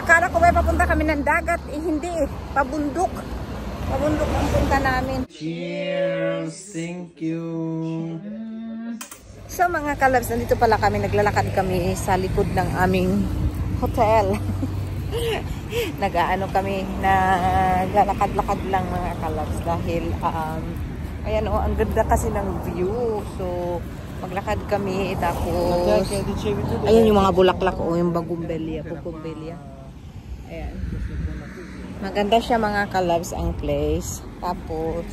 Akala ko papunta kami ng dagat. Eh, hindi eh. Pabundok. Pabundok ang punta namin. Cheers! Thank you! So mga kalabs, nandito pala kami. Naglalakad kami sa likod ng aming hotel. Nag-ano kami, naglalakad-lakad lang mga kalabs. Dahil, ayan o, ang ganda kasi ng view. So, maglakad kami. Tapos, ayan yung mga bulaklak o, yung bagumbelia. Ayan. Maganda siya mga kalabs ang place. Tapos,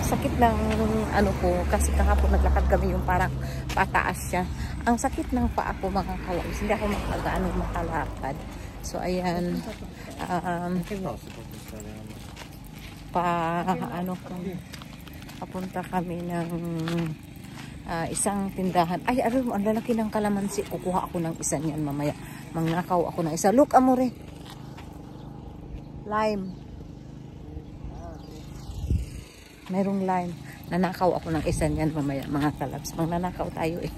sakit ng ano ko, kasi kahapon naglakad kami yung parang pataas siya. Ang sakit ng paa ko mga kalabs. Hindi ako makalakad. So, ayan. Papunta kami ng isang tindahan. Ay, alam mo, ang lalaki ng kalamansi. Kukuha ako ng isa niyan mamaya. Mangnakaw ako ng isa. Look, amore. Lime. Mayroong lime. Nanakaw ako ng isa niyan mamaya, mga kalabs. Mangnanakaw tayo eh.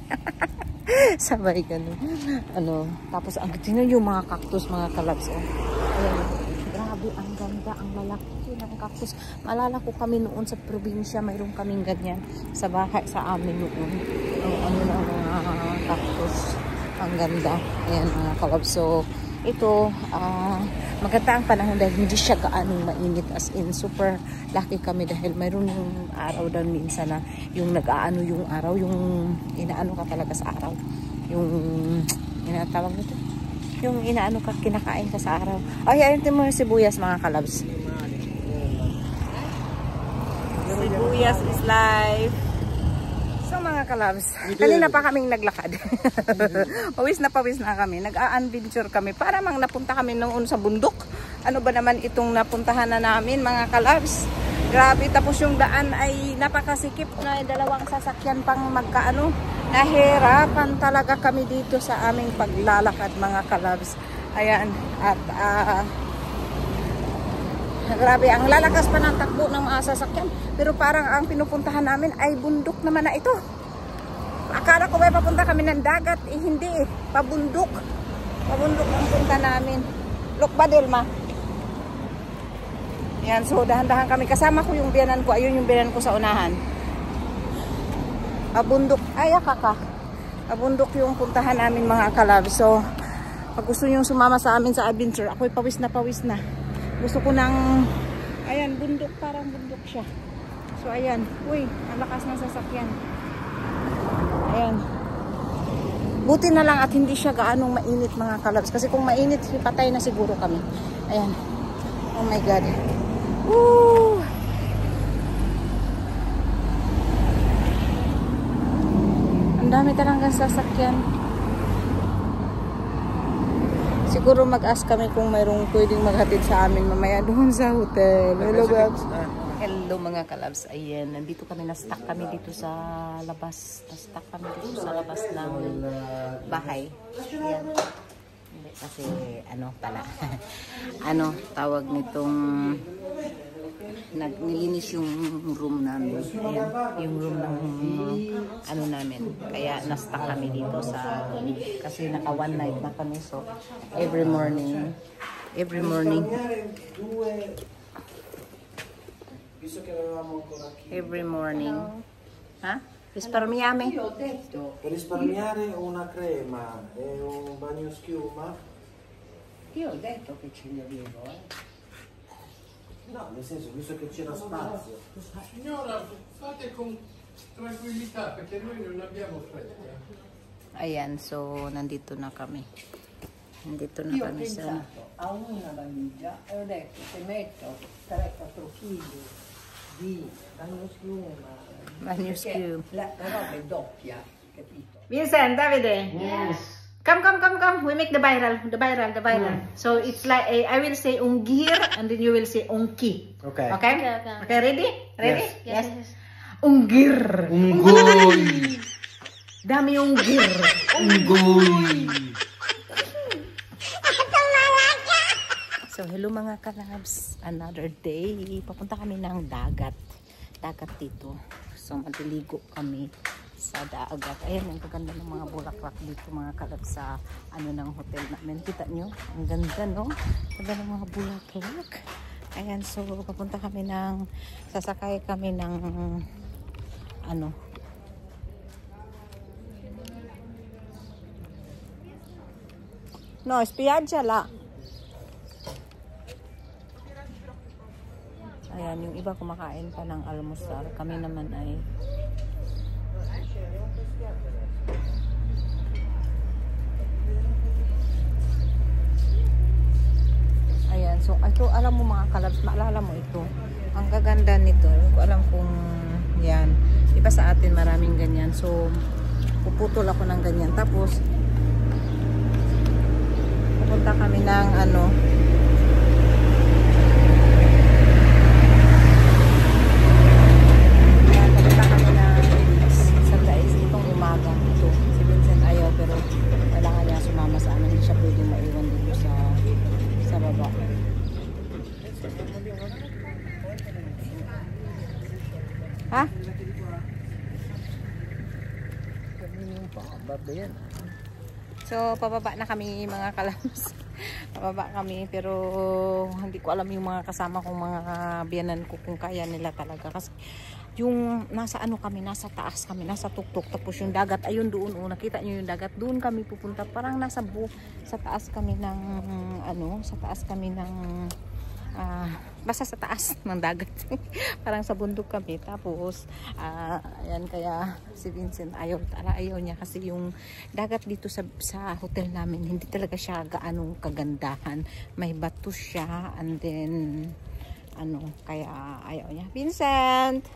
Sabay ganun. Tapos, ang tingnan yung mga cactus, mga kalabs. Oh. Ayan. Grabe, ang ganda, ang lalaki ng cactus. Maalala ko kami noon sa probinsya, mayroon kaming ganyan sa bahay, sa amin noon. Ang mga cactus. Ang ganda. Ayan mga kalabs. So, ito, maganda ang panahon dahil hindi siya gaanong mainit. As in, super lucky kami dahil mayroon yung araw daw minsan na yung nag-aano yung araw, yung inaano ka talaga sa araw. Yung, inatawag nito. Yung inaano ka, kinakain ka sa araw. Ay, ayun mo yung sibuyas mga kalabs. Sibuyas is life. So mga kalabs, kanina pa kaming naglakad. Pawis na kami. Nag-a-adventure kami. Para mang napunta kami noon sa bundok. Ano ba naman itong napuntahan na namin mga kalabs? Grabe, tapos yung daan ay napakasikip na dalawang sasakyan pang magkaano. Nahirapan talaga kami dito sa aming paglalakad mga kalabs. Ayan, at grabe, ang lalakas pa ng takbo ng mga sasakyan. Pero parang ang pinupuntahan namin ay bundok naman na ito. Akala ko papunta kami ng dagat. Eh, hindi eh. Pabundok. Pabundok ang punta namin. Look ba, Delma? Yan, so dahan-dahan kami. Kasama ko yung biyanan ko. Ayun yung biyanan ko sa unahan. Pabundok. Ay, kaka. Pabundok yung puntahan namin mga kalab. So, pag gusto nyo sumama sa amin sa adventure, ako'y pawis na. Gusto ko ng, ayan, bundok, parang bundok siya. So, ayan. Uy, ang lakas ng sasakyan. Ayan. Buti na lang at hindi siya gaanong mainit mga kalabs. Kasi kung mainit, patay na siguro kami. Ayan. Oh my God. Woo! Ang dami talagang sasakyan. Siguro mag-ask kami kung mayroong pwedeng maghatid sa amin mamaya doon sa hotel. Hello, Babs. Hello mga kalabs. Ayan, nandito kami, na-stuck kami dito sa labas. Na-stuck kami dito sa labas ng bahay. Ayan. Hindi, kasi ano pala. Ano, tawag nitong nilinis yung room namin. Ayan, yung room ng ano namin. Kaya na-stuck kami dito sa, kasi naka one night na kami. So, every morning ha? Risparmiame. Per risparmiare una crema e un bagno schiuma. Io ho detto che ce ne avevo, No, nel senso, visto che c'era spazio. Signora, fate con tranquillità perché noi non abbiamo fretta. Ayan, so nandito na kami. Nandito na Io ho kami sa... pensato a una valigia e ho detto se metto 3-4 kg di bagno schiuma, Bagno schiuma. la roba è doppia, capito? Vincent, Davide. Yes. Come. We make the viral. So it's like I will say ungir and then you will say ungki. Okay. Okay? Okay, ready? Yes. Unggir. Unggoy. Dami unggir. Unggoy. So hello mga kalabs. Another day. Papunta kami ng dagat. Dagat dito. So maliligo kami. sa dagat. Ayan, ang gaganda ng mga bulaklak dito mga kalab sa ano ng hotel namin. Kita nyo? Ang ganda, no? Ganda ng mga bulaklak. Ayan, so papunta kami ng, sasakay kami ng ano, no, spiaggia la. Ayan, yung iba kumakain pa ng almusal. Kami naman ay ayan, so ito, alam mo mga kalabs, maalala mo ito. Ang gaganda nito, hindi ko alam kung yan. Iba sa atin maraming ganyan. So, puputol ako ng ganyan. Tapos, pupunta kami ng ano, pupunta kami ng sa Dais itong umaga. Ito, si Vincent ayaw pero kailangan niya sumama sa amin. Hindi siya pwedeng maiwan dito sa baba. Ha? So, pababa na kami mga kalams. Pababa kami pero hindi ko alam yung mga kasama kong mga biyanan ko kung kaya nila talaga. Kasi yung nasa ano kami, nasa taas kami, nasa tuktok. Tapos yung dagat, ayun doon, nakita nyo yung dagat. Doon kami pupunta. Parang nasa sa taas kami ng ano, sa taas kami ng basta sa taas ng dagat. Parang sa bundok kami. Tapos ayan, kaya si Vincent ayaw niya kasi yung dagat dito sa hotel namin hindi talaga siya gaanong kagandahan. May bato siya and then ano, kaya ayaw niya. Vincent!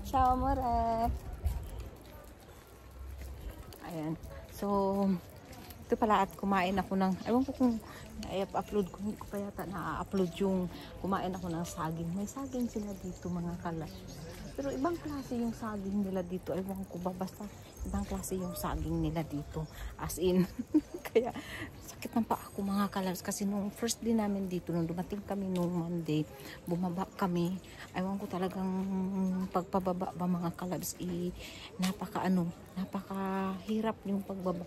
Ciao amore! Ayan. So ito pala at kumain ako ng, ewan ko kung i-upload ko, hindi ko pa yata na-upload yung kumain ako ng saging. May saging sila dito mga kalab. Pero ibang klase yung saging nila dito. Ewan ko ba, basta ibang klase yung saging nila dito. As in, kaya sakit ng paa ko mga kalabs. Kasi nung first day namin dito, nung dumating kami nung Monday, bumaba kami. Ewan ko talagang pagpababa ba mga kalabs, napakahirap yung pagbaba.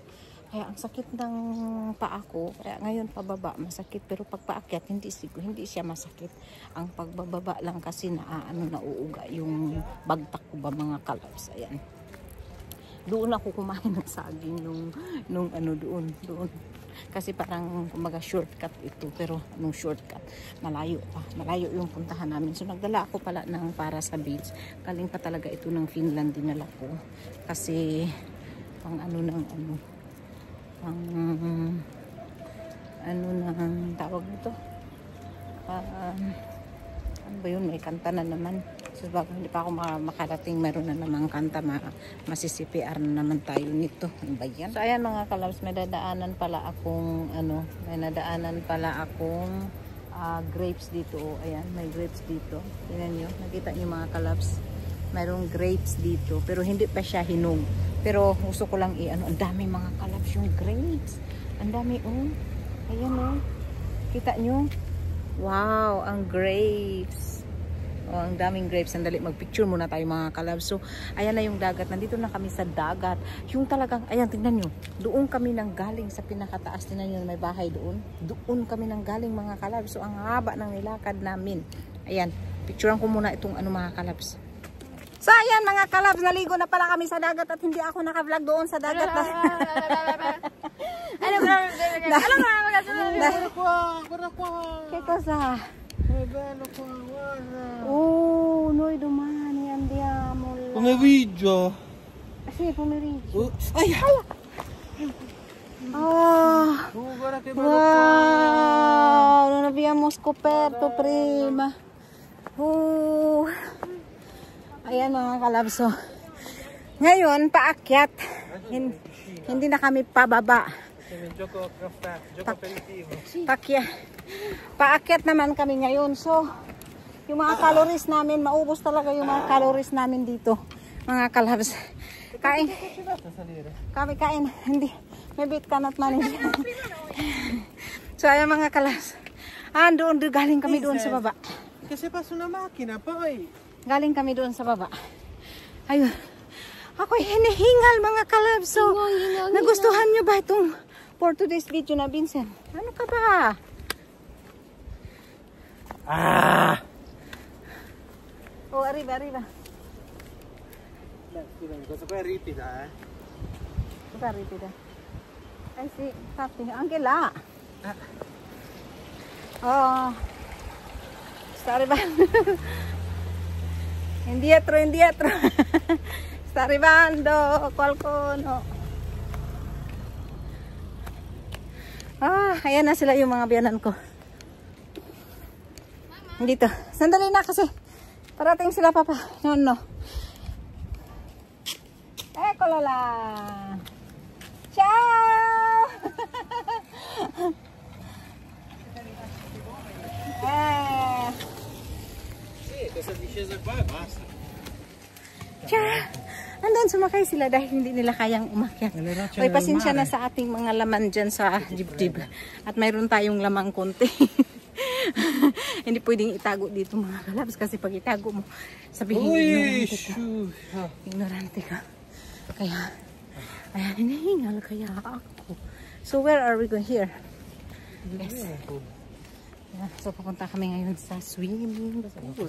Kaya ang sakit ng paa ko, kaya ngayon pababa masakit, pero pag paakyat hindi siya masakit. Ang pagbababa lang kasi nauuga yung bagtak ko ba mga kalabs. Ayan. Doon ako kumain ng saging nung ano doon. Kasi parang kumaga shortcut ito, pero anong shortcut? Malayo pa. Malayo yung puntahan namin. So nagdala ako pala ng para sa beach. Galing pa talaga ito ng Finland dinala ko. Kasi pang ano ng ano. Ano nang tawag nito? Ano ba yun? May kanta na naman. So bago hindi pa ako makarating, meron na namang kanta, masisi-CPR na naman tayo nito. Ano ba yan? So ayan mga kalabs, may nadaanan pala akong grapes dito. Ayan, may grapes dito. Tingnan nyo, nakita nyo mga kalabs. Mayroong grapes dito, pero hindi pa siya hinog. Pero gusto ko lang ang dami mga kalabs yung grapes. Ang dami Ayan kita nyo? Wow, ang grapes. Ang daming grapes. Sandali, magpicture muna tayo mga kalabs. So, ayan na yung dagat. Nandito na kami sa dagat. Yung talagang, ayan, tingnan nyo. Doon kami nang galing sa pinakataas. Tingnan nyo, may bahay doon. Doon kami nang galing mga kalabs. So, ang haba ng nilakad namin. Ayan, picturean ko muna itong mga kalabs. So ayan mga kalabs, naligo na pala kami sa dagat at hindi ako naka-vlog doon sa dagat. Che cosa? Oh, noi domani andiamo. Pomeriggio. Sì, pomeriggio. Ay! Oh, Guarda che bello qua. wow, non abbiamo scoperto prima. Oh. Ayan mga kalabs. So, ngayon, paakyat. Hindi na kami pababa. Paakyat naman kami ngayon. So, yung mga calories namin, maubos talaga yung mga calories namin dito. Mga kalabs. Kain. Kain. Hindi. Maybe it cannot manage. So, ayan mga kalabs. Doon galing kami doon sa baba. Kasi paso na makina pa eh. Galing kami doon sa baba. Ayun. Ako'y hinihingal mga kalabs. So, nagustuhan nyo ba itong for today's video na, Vincent? Ano ka ba? Oh, arriba, arriba. Cosa poi ripida, eh? Cosa ripida? Eh sì, infatti, anche là. Oh, sta arrivando. Indietro, indietro. Sta arrivando qualcuno. Ayan na sila yung mga biyanan ko. Dito. Sandali na kasi. Parating sila, Papa. No. Eccolo là. Ciao! Sì, questa discesa qua e basta. Ciao! Andun, sumakay sila dahil hindi nila kayang umakyat. Oy, pasensya na sa ating mga laman dyan sa dibdib. At mayroon tayong lamang konti. Hindi pwedeng itago dito mga kalabs kasi pag itago mo, sabihin ignorante ka. Kaya, ayan, hinihingal kaya ako. So, where are we going here? Yes. Yeah, so, pupunta kami ngayon sa swimming pool.